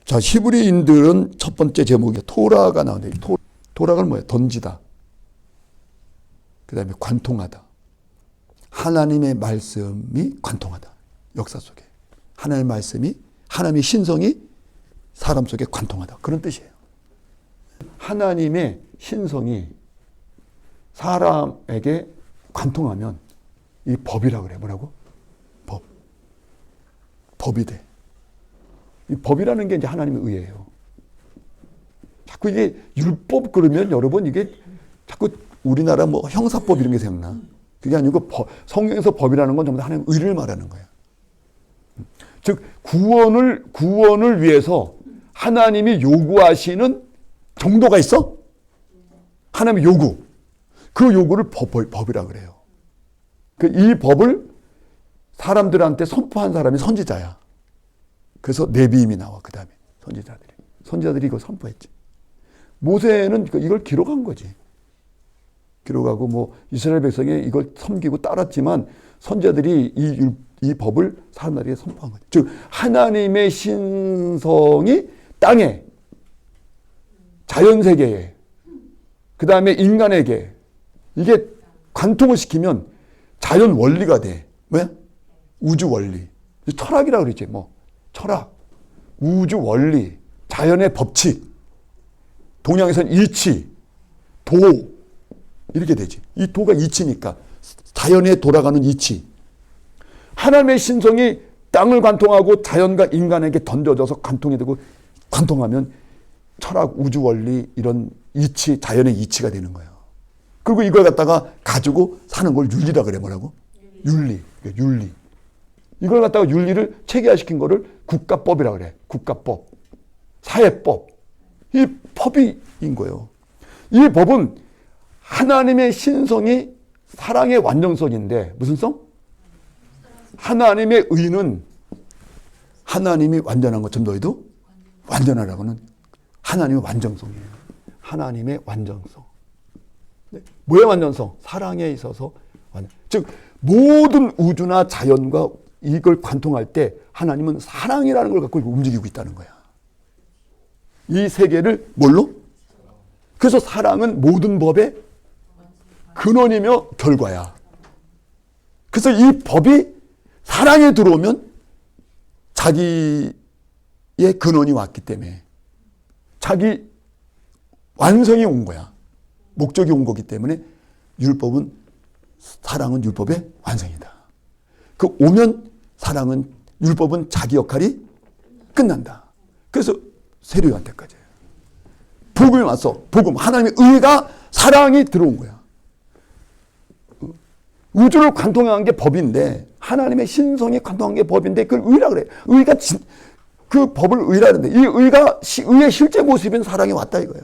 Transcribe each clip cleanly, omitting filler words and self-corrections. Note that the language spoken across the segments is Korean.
자, 히브리인들은 첫 번째 제목이 토라가 나오는데, 토라가 뭐예요? 던지다. 그 다음에 관통하다. 하나님의 말씀이 관통하다. 역사 속에. 하나님의 말씀이, 하나님의 신성이 사람 속에 관통하다. 그런 뜻이에요. 하나님의 신성이 사람에게 관통하면 이 법이라고 그래. 뭐라고? 법. 법이 돼. 이 법이라는 게 이제 하나님의 의예요. 자꾸 이게 율법 그러면 여러분 이게 자꾸 우리나라 뭐 형사법 이런 게 생각나. 그게 아니고 성경에서 법이라는 건 전부 다 하나님의 의를 말하는 거예요. 즉 구원을 위해서 하나님이 요구하시는 정도가 있어? 하나님의 요구. 그 요구를 법이라고 그래요. 이 법을 사람들한테 선포한 사람이 선지자야. 그래서 네비임이 나와. 그 다음에 선지자들이 이걸 선포했지. 모세는 이걸 기록한 거지. 기록하고 뭐 이스라엘 백성이 이걸 섬기고 따랐지만 선지자들이 이 법을 사람들에게 선포한 거죠. 즉 하나님의 신성이 땅에, 자연세계에, 그 다음에 인간에게 이게 관통을 시키면 자연 원리가 돼. 뭐야? 우주 원리. 철학이라고 그러지. 뭐 철학, 우주 원리, 자연의 법칙, 동양에서는 일치, 도 이렇게 되지. 이 도가 이치니까 자연에 돌아가는 이치. 하나님의 신성이 땅을 관통하고 자연과 인간에게 던져져서 관통이 되고 관통하면 철학, 우주 원리 이런 이치, 자연의 이치가 되는 거예요. 그리고 이걸 갖다가 가지고 사는 걸 윤리라 그래. 뭐라고? 윤리. 윤리. 이걸 갖다가 윤리를 체계화시킨 거를 국가법이라 그래. 국가법. 사회법. 이 법인 거예요. 이 법은 하나님의 신성이 사랑의 완전성인데 무슨 성? 하나님의 의는 하나님이 완전한 것처럼 너희도 완전하라고는 하나님의 완전성이에요. 하나님의 완전성. 뭐의 완전성? 사랑에 있어서 완전. 즉 모든 우주나 자연과 이걸 관통할 때 하나님은 사랑이라는 걸 갖고 움직이고 있다는 거야. 이 세계를 뭘로? 그래서 사랑은 모든 법의 근원이며 결과야. 그래서 이 법이 사랑에 들어오면 자기의 근원이 왔기 때문에 자기 완성이 온 거야. 목적이 온 거기 때문에 사랑은 율법의 완성이다. 오면 율법은 자기 역할이 끝난다. 그래서 세례요한 때까지예요. 복음이 왔어. 복음. 하나님의 의가 사랑이 들어온 거야. 우주를 관통한 게 법인데 하나님의 신성이 관통한 게 법인데 그걸 의라 그래. 의가 그 법을 의라는데 이 의의 실제 모습인 사랑이 왔다 이거야.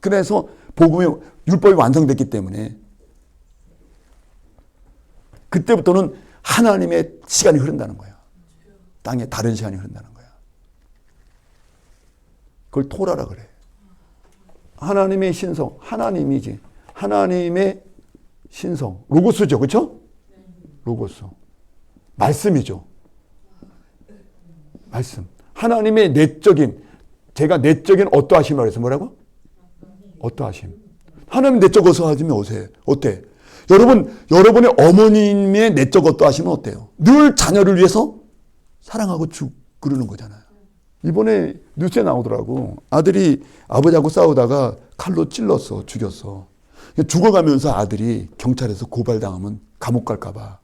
그래서 율법이 완성됐기 때문에 그때부터는 하나님의 시간이 흐른다는 거야. 땅에 다른 시간이 흐른다는 거야. 그걸 토라라 그래. 하나님의 신성, 하나님이지. 하나님의 신성, 로고스죠, 그렇죠? 로고스. 말씀이죠. 말씀. 하나님의 제가 내적인 어떠하심이라고 해서 뭐라고? 어떠하심. 하나님 내적 어떠하심이 어때? 여러분의 어머님의 내적 어떠하심은 어때요? 늘 자녀를 위해서 사랑하고 그러는 거잖아요. 이번에 뉴스에 나오더라고. 아들이 아버지하고 싸우다가 칼로 찔렀어. 죽였어. 죽어가면서 아들이 경찰에서 고발당하면 감옥 갈까 봐.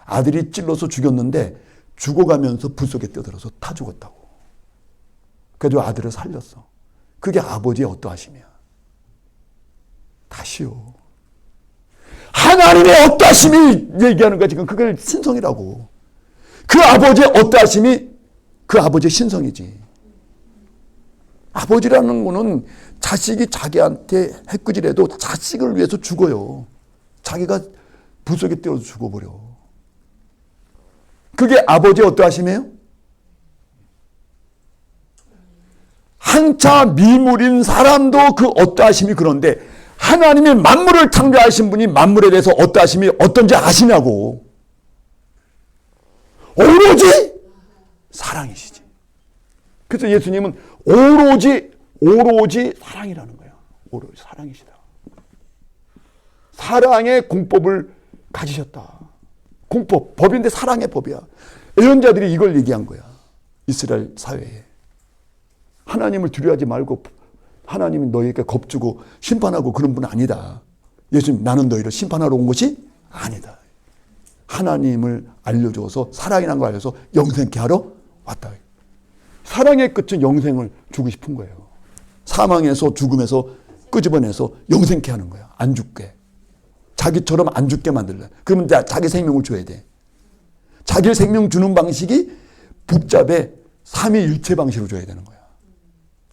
아들이 찔러서 죽였는데 죽어가면서 불 속에 뛰어들어서 타 죽었다고. 그래서 아들을 살렸어. 그게 아버지의 어떠하심이야. 다시요. 하나님의 어떠하심이 얘기하는 거야 지금. 그걸 신성이라고. 그 아버지의 어떠하심이 그 아버지의 신성이지. 아버지라는 거는 자식이 자기한테 해꾸질해도 자식을 위해서 죽어요. 자기가 불 속에 뛰어서 죽어버려. 그게 아버지의 어떠하심이에요? 한차 미물인 사람도 그 어떠하심이 그런데 하나님이 만물을 창조하신 분이 만물에 대해서 어떠하심이 어떤지 아시냐고. 오로지 사랑이시지. 그래서 예수님은 오로지 사랑이라는 거예요. 오로지 사랑이시다. 사랑의 공법을 가지셨다. 공법, 법인데 사랑의 법이야. 예언자들이 이걸 얘기한 거야. 이스라엘 사회에. 하나님을 두려워하지 말고 하나님은 너희에게 겁주고 심판하고 그런 분 아니다. 예수님, 나는 너희를 심판하러 온 것이 아니다. 하나님을 알려줘서 사랑이라는 걸 알려서 영생케 하러 왔다. 사랑의 끝은 영생을 주고 싶은 거예요. 사망에서 죽음에서 끄집어내서 영생케 하는 거야. 안 죽게. 자기처럼 안 죽게 만들래. 그러면 자기 생명을 줘야 돼. 자기 생명 주는 방식이 복잡해. 삼위일체 방식으로 줘야 되는 거야.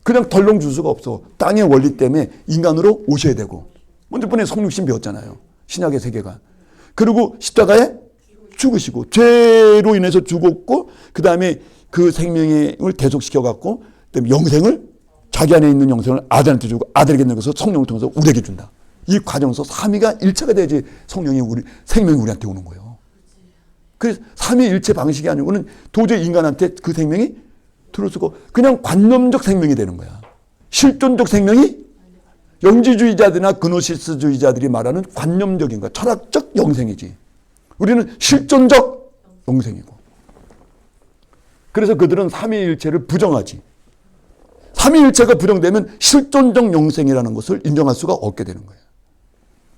그냥 덜렁 줄 수가 없어. 땅의 원리 때문에 인간으로 오셔야 되고. 먼저 번에 성육신 배웠잖아요. 신약의 세계관. 그리고 십자가에 죽으시고 죄로 인해서 죽었고 그 다음에 그 생명을 대속시켜갖고 그다음에 영생을 자기 안에 있는 영생을 아들한테 주고 아들에게 넣어서 성령을 통해서 우리에게 준다. 이 과정에서 삼위가 일체가 돼야지 생명이 우리한테 오는 거예요. 그래서 삼위일체 방식이 아니고는 도저히 인간한테 그 생명이 들어올 수가 없고 그냥 관념적 생명이 되는 거야. 실존적 생명이 영지주의자들이나 그노시스주의자들이 말하는 관념적인 거야. 철학적 영생이지. 우리는 실존적 영생이고. 그래서 그들은 삼위일체를 부정하지. 삼위일체가 부정되면 실존적 영생이라는 것을 인정할 수가 없게 되는 거예요.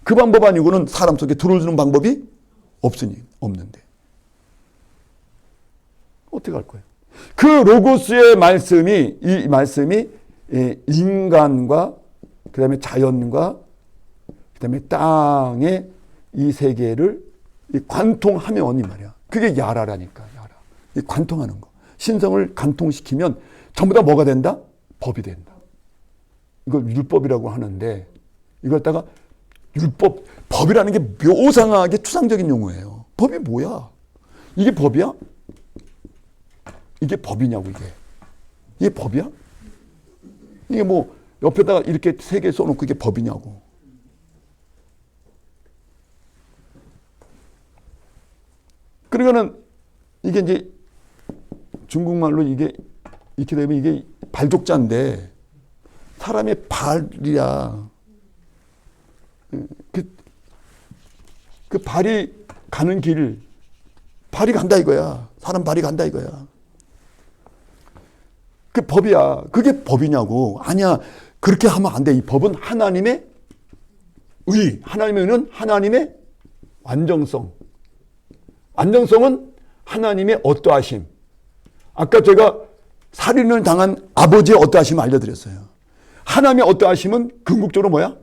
그 방법 아니고는 사람 속에 들어오는 방법이 없는데. 어떻게 할 거예요? 그 로고스의 이 말씀이 인간과 그 다음에 자연과 그 다음에 땅의 이 세계를 관통하면 이 말이야. 그게 야라라니까. 야라. 이 관통하는 거. 신성을 관통시키면 전부 다 뭐가 된다? 법이 된다. 이걸 율법이라고 하는데 이걸 갖다가 법이라는 게 묘상하게 추상적인 용어예요. 법이 뭐야? 이게 법이야? 이게 법이냐고 이게. 이게 법이야? 이게 뭐 옆에다가 이렇게 세 개 써놓고 이게 법이냐고. 그러니까는 이게 이제 중국말로 이게 이렇게 되면 이게 발족자인데 사람의 발이야. 그 발이 가는 길, 발이 간다 이거야. 사람 발이 간다 이거야. 그 법이야. 그게 법이냐고. 아니야. 그렇게 하면 안 돼. 이 법은 하나님의 의. 하나님의 의는 하나님의 완전성. 완전성은 하나님의 어떠하심. 아까 제가 살인을 당한 아버지의 어떠하심을 알려드렸어요. 하나님의 어떠하심은 궁극적으로 뭐야?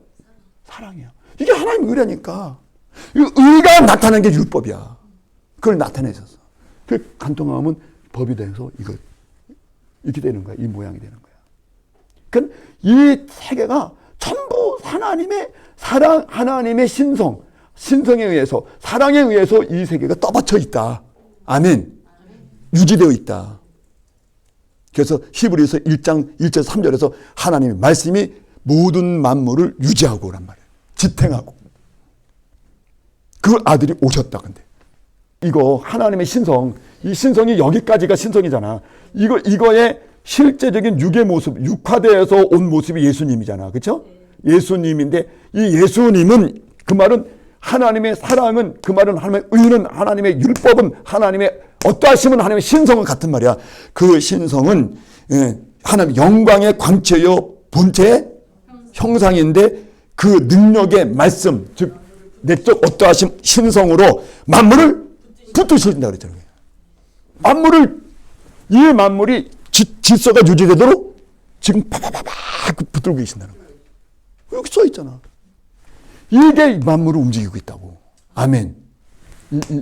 사랑이야. 이게 하나님의 의라니까. 의가 나타나는 게 율법이야. 그걸 나타내셨어. 그 간통하면 법이 돼서 이렇게 되는 거야. 이 모양이 되는 거야. 그러니까 이 세계가 전부 하나님의 사랑, 하나님의 신성에 의해서, 사랑에 의해서 이 세계가 떠받쳐 있다. 아멘. 유지되어 있다. 그래서 히브리서 1장 1절 3절에서 하나님의 말씀이 모든 만물을 유지하고 오란 말이에요. 지탱하고. 그 아들이 오셨다. 근데 이거 하나님의 신성, 이 신성이 여기까지가 신성이잖아. 이거의 실제적인 육의 모습, 육화되어서 온 모습이 예수님이잖아. 그렇죠? 예수님인데 이 예수님은 그 말은 하나님의 사랑은 그 말은 하나님의 의는 하나님의 율법은 하나님의 어떠하심은 하나님의 신성은 같은 말이야. 그 신성은 하나님의 영광의 광채요 본체의 형상인데 그 능력의 말씀 즉 내적 어떠하심 신성으로 만물을 붙드신다 그랬잖아요. 이 만물이 질서가 유지되도록 지금 파파파파 붙들고 계신다는 거예요. 여기 써 있잖아. 이게 만물을 움직이고 있다고. 아멘.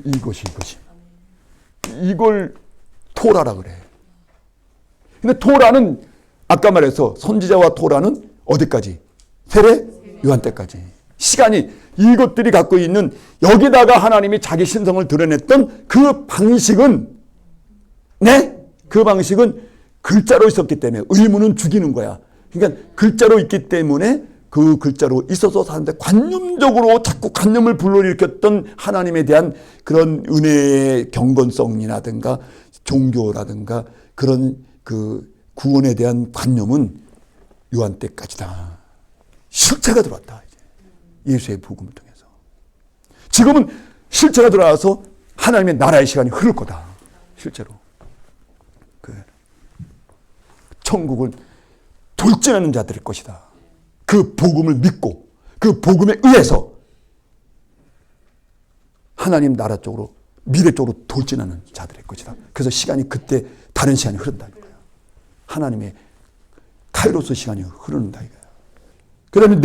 이것이. 이걸 토라라 그래. 근데 토라는 아까 말해서 선지자와 토라는 어디까지? 세례 요한 때까지. 시간이 이것들이 갖고 있는 여기다가 하나님이 자기 신성을 드러냈던 그 방식은 그 방식은 글자로 있었기 때문에 의문은 죽이는 거야. 그러니까 글자로 있기 때문에 그 글자로 있어서 사는데 관념적으로 자꾸 관념을 불러일으켰던 하나님에 대한 그런 은혜의 경건성이라든가 종교라든가 그런 그 구원에 대한 관념은 요한 때까지다. 실체가 들어왔다. 이제. 예수의 복음을 통해서. 지금은 실체가 들어와서 하나님의 나라의 시간이 흐를 거다. 실제로. 천국은 돌진하는 자들일 것이다. 그 복음을 믿고 그 복음에 의해서 하나님 나라 쪽으로 미래 쪽으로 돌진하는 자들일 것이다. 그래서 시간이 그때 다른 시간이 흐른다 이거예요. 하나님의 카이로스 시간이 흐른다 이거예요. 그 다음에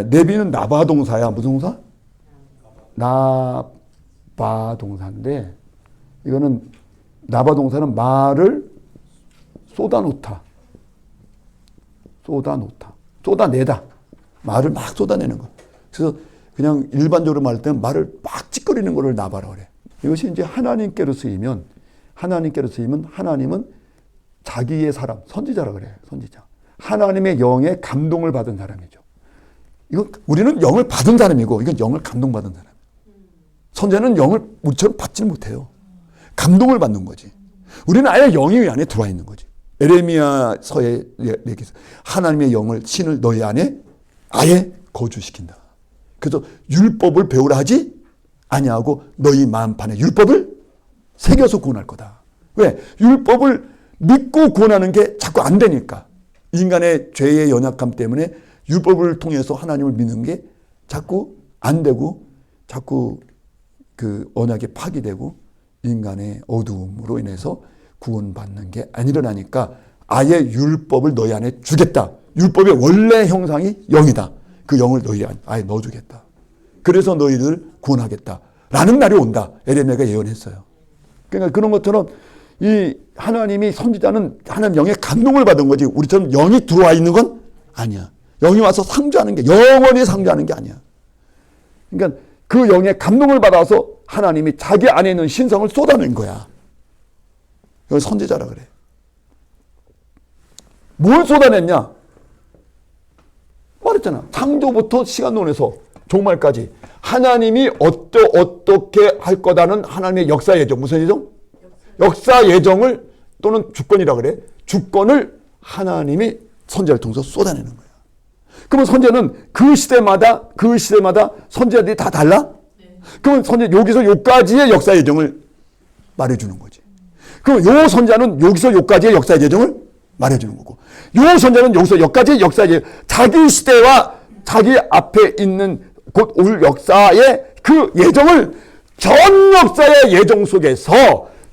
네비는 나바 동사야. 무슨 동사? 나바 동사인데 이거는 나바 동사는 말을 쏟아내다. 말을 막 쏟아내는 거. 그래서 그냥 일반적으로 말할 때는 말을 막 찌꺼리는 거를 나바라고 그래. 이것이 이제 하나님께로 쓰이면 하나님은 자기의 사람, 선지자라고 그래. 선지자. 하나님의 영에 감동을 받은 사람이죠. 이건 우리는 영을 받은 사람이고 이건 영을 감동받은 사람. 선지자는 영을 우리처럼 받지는 못해요. 감동을 받는 거지. 우리는 아예 영이 안에 들어와 있는 거지. 에레미야서에 얘기해서 하나님의 영을 신을 너희 안에 아예 거주시킨다. 그래서 율법을 배우라 하지 아니하고 너희 마음판에 율법을 새겨서 구원할 거다. 왜? 율법을 믿고 구원하는 게 자꾸 안 되니까. 인간의 죄의 연약함 때문에 율법을 통해서 하나님을 믿는 게 자꾸 안 되고 자꾸 그 언약이 파기되고 인간의 어두움으로 인해서 구원받는 게 안 일어나니까 아예 율법을 너희 안에 주겠다. 율법의 원래 형상이 영이다. 그 영을 너희 안에 아예 넣어주겠다. 그래서 너희를 구원하겠다. 라는 날이 온다. 에레미야가 예언했어요. 그러니까 그런 것처럼 이 하나님이 선지자는 하나님 영의 감동을 받은 거지 우리처럼 영이 들어와 있는 건 아니야. 영이 와서 상주하는 게 영원히 상주하는 게 아니야. 그러니까 그 영의 감동을 받아서 하나님이 자기 안에 있는 신성을 쏟아낸 거야. 이걸 선지자라 그래. 뭘 쏟아냈냐? 말했잖아. 창조부터 시간론에서 종말까지 하나님이 어떻게 할 거다는 하나님의 역사 예정. 무슨 예정? 역사 예정을 또는 주권이라 그래. 주권을 하나님이 선지자를 통해서 쏟아내는 거야. 그러면 선지자는 그 시대마다 선지자들이 다 달라? 그러면 선지자 여기서 여기까지의 역사 예정을 말해주는 거지. 그럼 요 선자는 여기서 여기까지의 역사 예정을 말해주는 거고, 요 선자는 여기서 여기까지의 역사 예정, 자기 시대와 자기 앞에 있는 곧 올 역사의 그 예정을 전 역사의 예정 속에서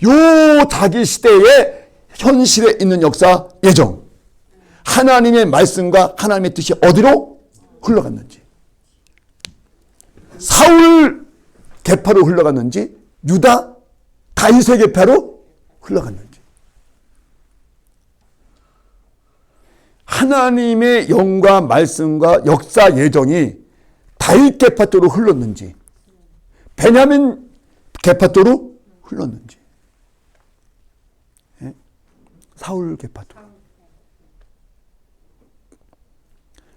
요 자기 시대의 현실에 있는 역사 예정, 하나님의 말씀과 하나님의 뜻이 어디로 흘러갔는지, 사울 계파로 흘러갔는지 유다 다윗의 계파로 흘러갔는지, 하나님의 영과 말씀과 역사 예정이 다윗 계파 쪽으로 흘렀는지 베냐민 계파 쪽으로 흘렀는지, 사울 계파 쪽,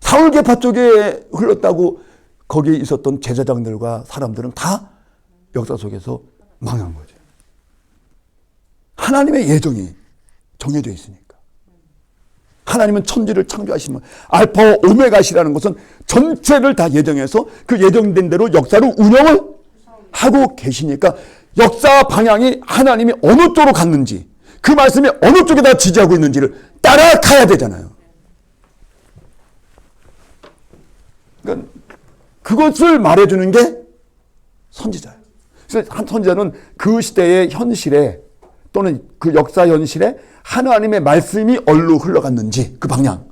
사울 계파 쪽에 흘렀다고 거기에 있었던 제사장들과 사람들은 다 역사 속에서 망한 거죠. 하나님의 예정이 정해져 있으니까. 하나님은 천지를 창조하시면 알파와 오메가시라는 것은 전체를 다 예정해서 그 예정된 대로 역사를 운영을 하고 계시니까 역사 방향이 하나님이 어느 쪽으로 갔는지, 그 말씀이 어느 쪽에다 지지하고 있는지를 따라가야 되잖아요. 그러니까 그것을 말해주는 게 선지자예요. 그래서 한 선지자는 그 시대의 현실에 또는 그 역사 현실에 하나님의 말씀이 어디로 흘러갔는지, 그 방향,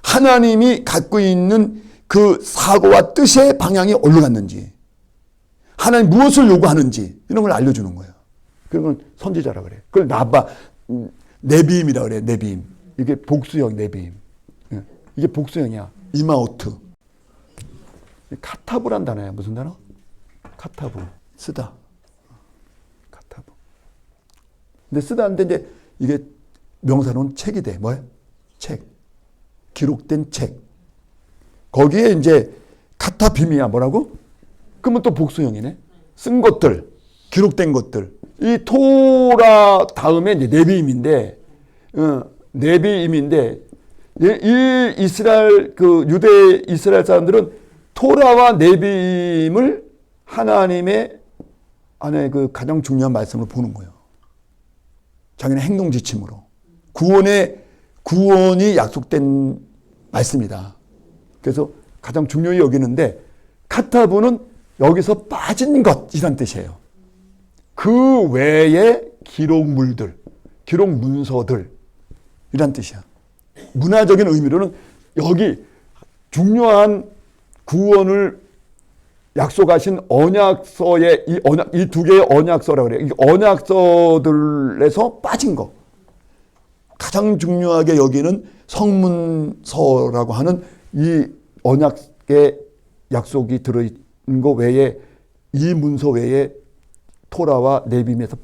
하나님이 갖고 있는 그 사고와 뜻의 방향이 어디로 갔는지, 하나님 무엇을 요구하는지 이런 걸 알려주는 거예요. 그런 건 선지자라 그래. 그걸 네비임이라 그래. 네비임. 이게 복수형 네비임. 이게 복수형이야. 이마우트. 카타브란 단어야. 무슨 단어? 카타브. 쓰다. 카타브. 근데 쓰다 하는데 이제 이게 명사로는 책이 돼. 뭐야? 책. 기록된 책. 거기에 이제 카타빔이야. 뭐라고? 그러면 또 복수형이네. 쓴 것들, 기록된 것들. 이 토라 다음에 이제 네비임인데, 네비임인데 이 이스라엘 그 유대 이스라엘 사람들은 토라와 네비임을 하나님의 안에 그 가장 중요한 말씀을 보는 거예요. 자기는 행동 지침으로 구원이 약속된 말씀이다. 그래서 가장 중요히 여기는데 카타브는 여기서 빠진 것이란 뜻이에요. 그 외의 기록물들, 기록 문서들 이란 뜻이야. 문화적인 의미로는 여기 중요한 구원을 약속하신 언약서의 이 두 개의 언약서라고 그래요. 이 언약서들에서 빠진 거. 가장 중요하게 여기는 성문서라고 하는 이 언약의 약속이 들어있는 거 외에 이 문서 외에 토라와 네비임에서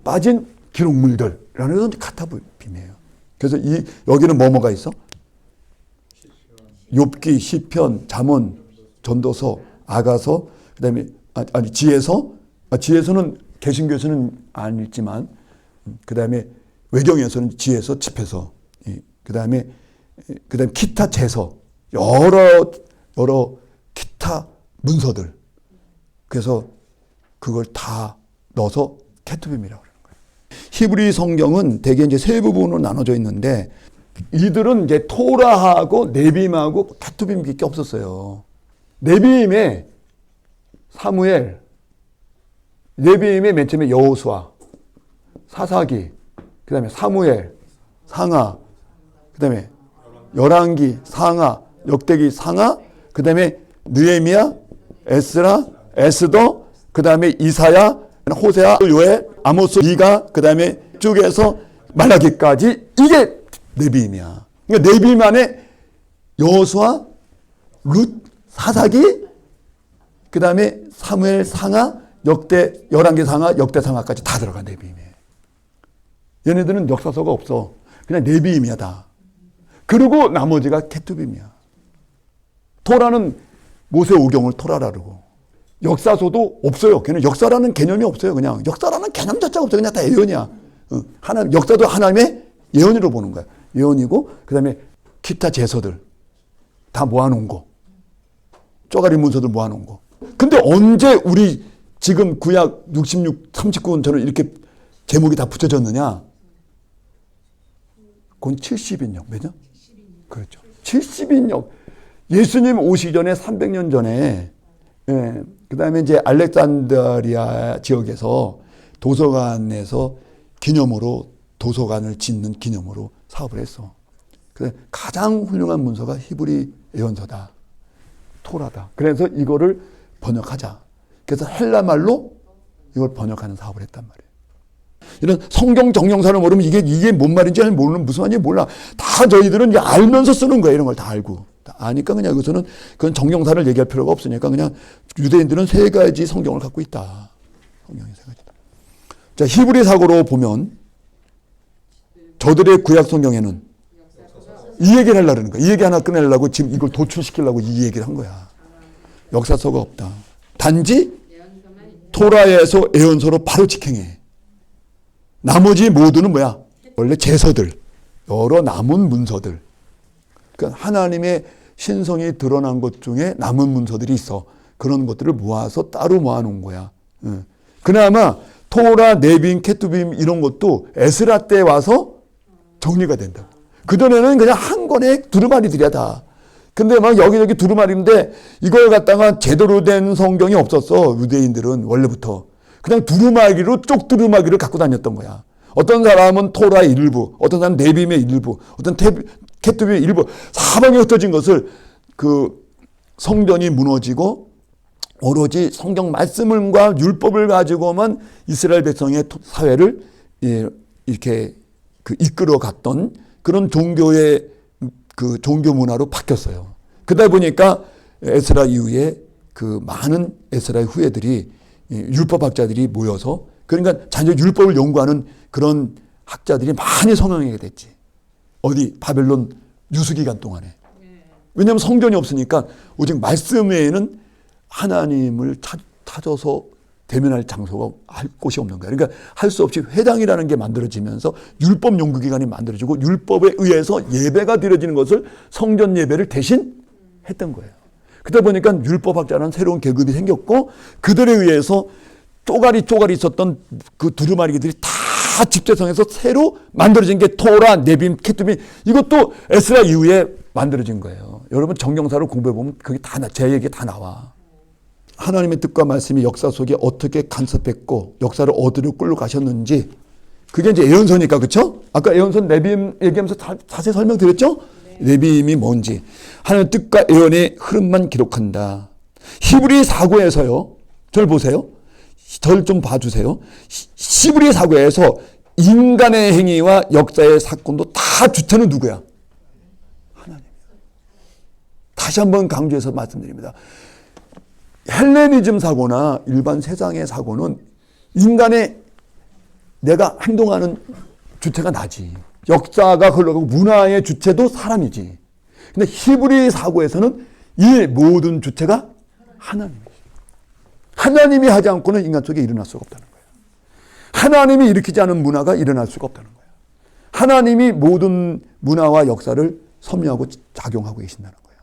빠진 기록물들이라는 건 카타브임이에요. 그래서 여기는 뭐가 있어? 욥기, 시편, 잠언, 전도서, 아가서, 그다음에 지혜서는 개신교에서는 안 읽지만 그다음에 외경에서는 지혜서, 집회서, 그다음에 기타 제서, 여러 기타 문서들. 그래서 그걸 다 넣어서 케투빔이라고 그러는 거예요. 히브리 성경은 대개 이제 세 부분으로 나눠져 있는데 이들은 이제 토라하고 네비임하고 케투빔밖에 없었어요. 네비임에 사무엘, 네비임에 맨 처음에 여호수아, 사사기, 그다음에 사무엘, 상하, 그다음에 열왕기, 상하, 역대기, 상하, 그다음에 느헤미야, 에스라, 에스더, 그다음에 이사야, 호세아, 요엘, 아모스, 미가, 그다음에 쭉에서 말라기까지 이게 네비임이야. 그러니까 네비임 안에 여호수아, 룻, 사사기, 그다음에 사무엘, 상하, 열왕기, 상하, 역대, 상하까지 다 들어가 네비임에. 얘네들은 역사서가 없어. 그냥 네비임이야 다. 그리고 나머지가 케투빔이야. 토라는 모세오경을 토라라 그러고 역사서도 없어요. 걔는 역사라는 개념이 없어요. 그냥 역사라는 개념 자체가 없어요. 그냥 다 예언이야. 역사도 하나님의 예언으로 보는 거야. 예언이고 그다음에 기타 제서들 다 모아놓은 거. 쪼가리 문서들 모아놓은 거. 근데 언제 우리 지금 구약 66, 39권처럼 이렇게 제목이 다 붙여졌느냐? 그건 70인역. 몇년? 그렇죠. 70인역. 예수님 오시기 전에 300년 전에 그 다음에 이제 알렉산드리아 지역에서 도서관에서 기념으로 도서관을 짓는 기념으로 사업을 했어. 그래서 가장 훌륭한 문서가 히브리 예언서다. 토라다. 그래서 이거를 번역하자. 그래서 헬라말로 이걸 번역하는 사업을 했단 말이에요. 이런 성경 정형사를 모르면 이게 뭔 말인지 모르는 무슨 말인지 몰라. 다 저희들은 알면서 쓰는 거예요. 이런 걸 다 알고. 다 아니까 그냥 여기서는 그건 정형사를 얘기할 필요가 없으니까 그냥 유대인들은 세 가지 성경을 갖고 있다. 성경이 세 가지다. 자, 히브리 사고로 보면 저들의 구약 성경에는 이 얘기를 하려고 그러는 거야. 이 얘기 하나 꺼내려고 지금 이걸 도출시키려고 이 얘기를 한 거야. 역사서가 없다. 단지 토라에서 예언서로 바로 직행해. 나머지 모두는 뭐야? 원래 제서들, 여러 남은 문서들. 그러니까 하나님의 신성이 드러난 것 중에 남은 문서들이 있어. 그런 것들을 모아서 따로 모아놓은 거야. 그나마 토라, 네비임, 케투빔 이런 것도 에스라 때 와서 정리가 된다. 그전에는 그냥 한 권의 두루마리들이야 다. 근데 막 여기저기 두루마리인데 이걸 갖다가 제대로 된 성경이 없었어. 유대인들은 원래부터. 그냥 두루마기로 쪽 두루마기를 갖고 다녔던 거야. 어떤 사람은 토라의 일부, 어떤 사람은 네비임의 일부, 어떤 케투빔의 일부, 사방에 흩어진 것을 그 성전이 무너지고 오로지 성경 말씀과 율법을 가지고만 이스라엘 백성의 사회를 이렇게 이끌어 갔던 그런 종교의 그 종교 문화로 바뀌었어요. 그러다 보니까 에스라 이후에 그 많은 에스라의 후예들이 율법학자들이 모여서 그러니까 자녀 율법을 연구하는 그런 학자들이 많이 성행하게 됐지. 어디 바벨론 유수기간 동안에. 왜냐하면 성전이 없으니까 오직 말씀 외에는 하나님을 찾아서 대면할 장소가 할 곳이 없는 거예요. 그러니까 할 수 없이 회당이라는 게 만들어지면서 율법 연구기관이 만들어지고 율법에 의해서 예배가 드려지는 것을 성전 예배를 대신 했던 거예요. 그러다 보니까 율법학자라는 새로운 계급이 생겼고 그들에 의해서 쪼가리 있었던 그 두루마리들이 다 집제성에서 새로 만들어진 게 토라, 네빔, 케투빔 이것도 에스라 이후에 만들어진 거예요. 여러분 정경사를 공부해 보면 그게 다 제 얘기 다 나와. 하나님의 뜻과 말씀이 역사 속에 어떻게 간섭했고 역사를 어디로 끌고 가셨는지 그게 이제 예언서니까 그렇죠? 아까 예언서 네빔 얘기하면서 자세히 설명드렸죠? 네빔이 뭔지 하나님의 뜻과 예언의 흐름만 기록한다. 히브리 사고에서요. 절 보세요. 절 좀 봐주세요. 히브리 사고에서 인간의 행위와 역사의 사건도 다 주체는 누구야? 하나님이야. 다시 한번 강조해서 말씀드립니다. 헬레니즘 사고나 일반 세상의 사고는 인간의 내가 행동하는 주체가 나지. 역사가 흘러가고 문화의 주체도 사람이지. 근데 히브리 사고에서는 이 모든 주체가 하나님이지. 하나님이 하지 않고는 인간 속에 일어날 수가 없다는 거예요. 하나님이 일으키지 않은 문화가 일어날 수가 없다는 거예요. 하나님이 모든 문화와 역사를 섭리하고 작용하고 계신다는 거예요.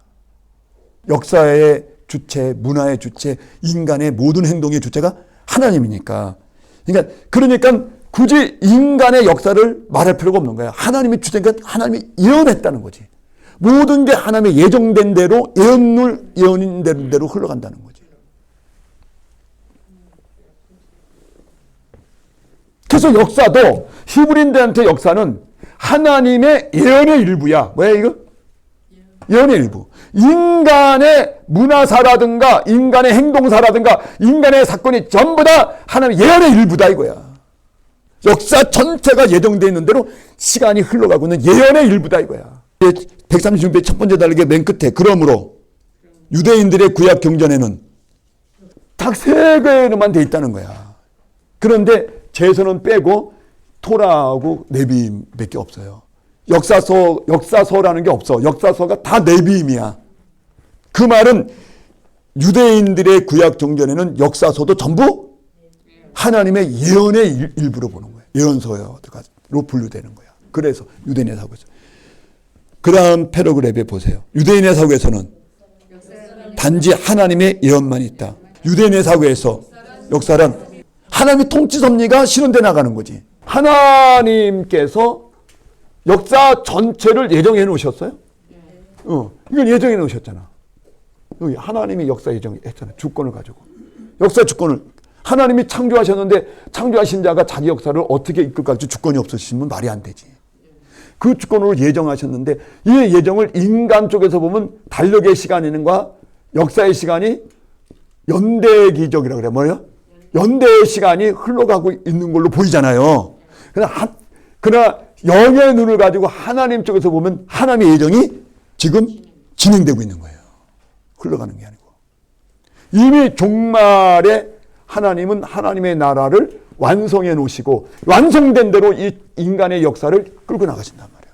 역사의 주체, 문화의 주체, 인간의 모든 행동의 주체가 하나님이니까. 그러니까 굳이 인간의 역사를 말할 필요가 없는 거예요. 하나님이 주체니까 하나님이 예언했다는 거지. 모든 게 하나님의 예정된 대로 예언인 대로 흘러간다는 거지. 그래서 역사도 히브리인들한테 역사는 하나님의 예언의 일부야. 뭐야 이거? 예언의 일부. 인간의 문화사라든가 인간의 행동사라든가 인간의 사건이 전부 다 하나님의 예언의 일부다 이거야. 역사 전체가 예정되어 있는 대로 시간이 흘러가고 있는 예언의 일부다 이거야. 136배 첫 번째 달력의 맨 끝에 그러므로 유대인들의 구약 경전에는 딱 세 개로만 돼 있다는 거야. 그런데 제서는 빼고 토라하고 네비밖에 없어요. 역사서라는 게 없어. 역사서가 다 네비임이야. 그 말은 유대인들의 구약 경전에는 역사서도 전부 하나님의 예언의 일부로 보는 거예요. 예언서로 분류되는 거야. 그래서 유대인의 사고에서. 그 다음 패러그랩에 보세요. 유대인의 사고에서는 단지 하나님의 예언만 있다. 유대인의 사고에서 역사란 하나님의 통치 섭리가 실현돼 나가는 거지. 하나님께서 역사 전체를 예정해 놓으셨어요? 이건 예정해 놓으셨잖아. 여기 하나님이 역사 예정했잖아요. 주권을 가지고. 역사 주권을. 하나님이 창조하셨는데 창조하신 자가 자기 역사를 어떻게 이끌까 주권이 없으시면 말이 안 되지. 그 주권으로 예정하셨는데 이 예정을 인간 쪽에서 보면 달력의 시간과 역사의 시간이 연대기적이라고 그래. 뭐예요? 연대의 시간이 흘러가고 있는 걸로 보이잖아요. 그러나 영의 눈을 가지고 하나님 쪽에서 보면 하나님의 예정이 지금 진행되고 있는 거예요. 흘러가는 게 아니고. 이미 종말에 하나님은 하나님의 나라를 완성해 놓으시고 완성된 대로 이 인간의 역사를 끌고 나가신단 말이에요.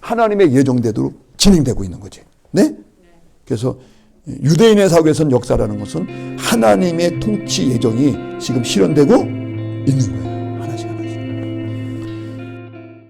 하나님의 예정대로 진행되고 있는 거지. 네? 그래서 유대인의 사고에선 역사라는 것은 하나님의 통치 예정이 지금 실현되고 있는 거예요.